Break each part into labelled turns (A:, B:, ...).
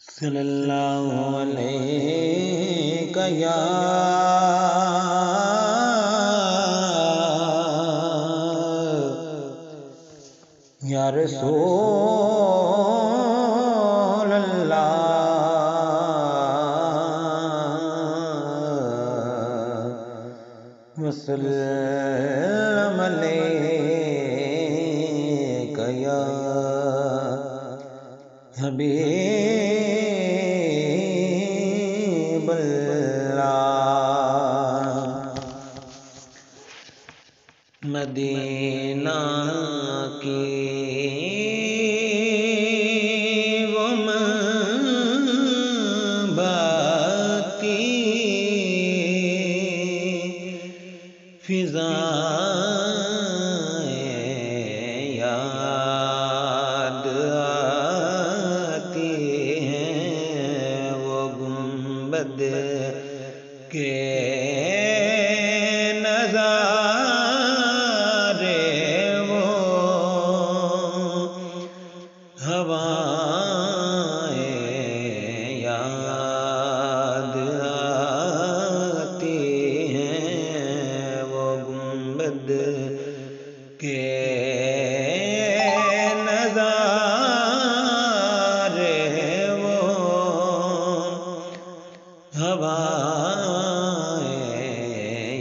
A: صلی اللہ علیہ یا رسول اللہ وسلم علیک یا حبیب اللہ۔ مدینہ کی وہ محبتی فضائیں یاد آتی ہیں، وہ گنبد کے نظارے، وہ ہوائیں یاد آتی ہیں، وہ گنبد کے نظارے، وہ ہوائیں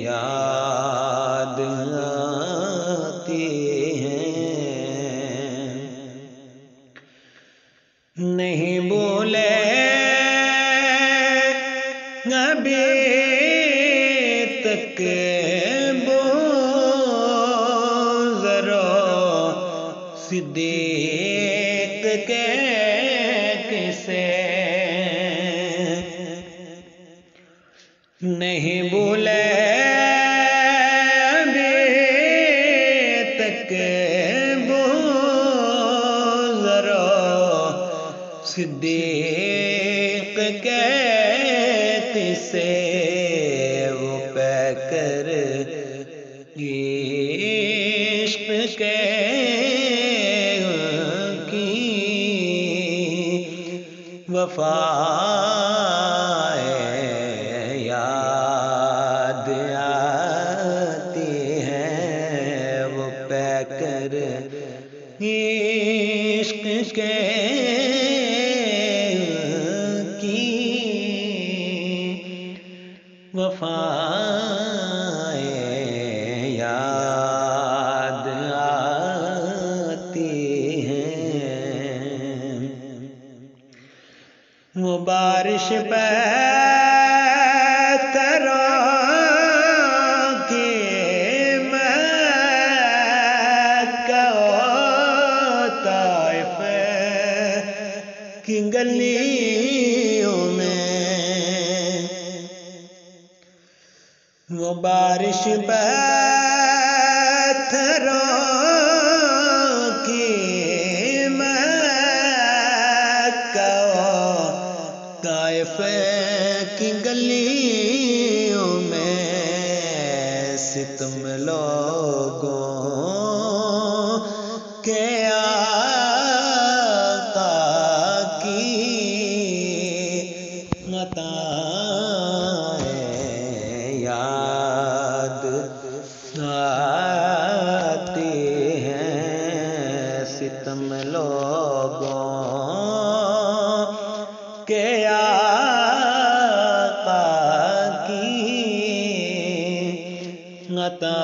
A: یاد آتی ہیں۔ نہیں بھولے ابھی تک صدیق کے قصے، نہیں بھولے ابھی تک صدیق کے قصے، وہ پہ کر عشق کے وفائیں یاد آتی ہیں، وہ پہ کر عشق کے کی وفائیں یاد آتی ہیں۔ وہ بارش پہ طرح کی مکہ و طائف کی گلیوں میں، وہ بارش پہ طرح کی طائف کی گلیوں میں، ستم لوگوں کے آقا کی عطائیں یاد آتی ہیں، ستم لوگوں کے آقا کی عطائیں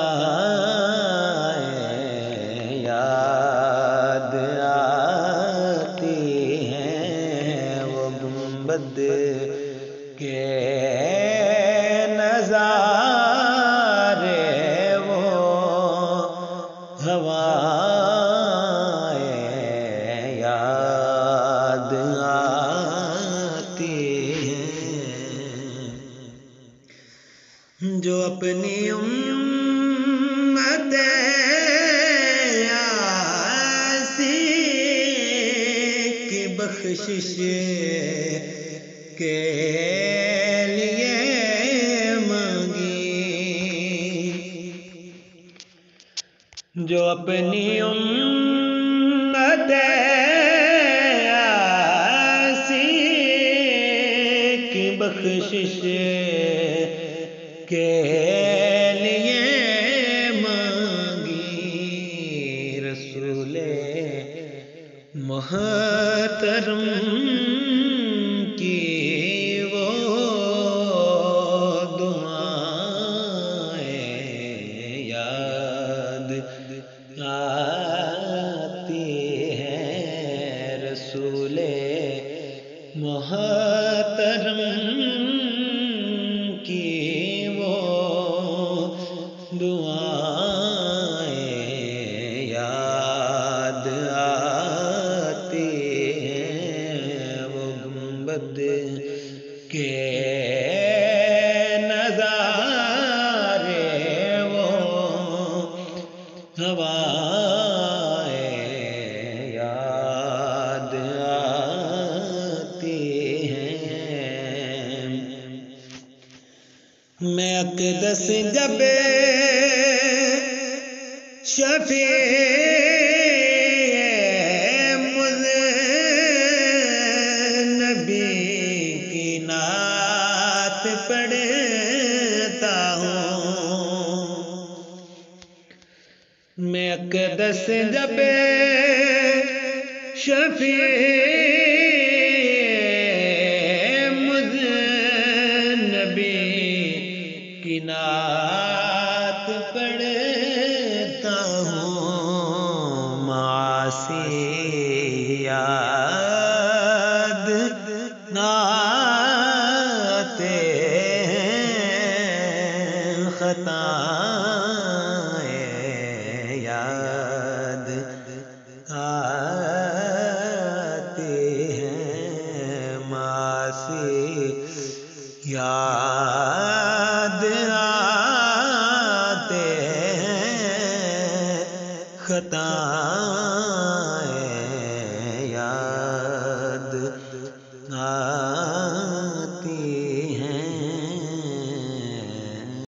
A: یاد آتی ہیں، وہ گنبد کے نظارے، وہ ہوائیں یاد آتی ہیں، جو اپنی امت یاسی کی بخشش کے لیے مانگی، جو اپنی امت ایسی بخشش کے لیے مانگی رسول محترم کی وہ دعائیں یاد آتی ہیں رسول محترم کی وہ دعائیں یاد آتی ہیں وہ گنبد کے نظارے وہ ہوائیں یاد آتی ہیں میں اقدس جب شفیع نبی کی نعت پڑھتا ہوں میں اقدس جب شفیع نبی کی نعت پڑھتا ہوں معاصی یاد آتے ہیں خطائیں یاد آتی ہیں معاصی یاد آتے ہیں خطائیں یاد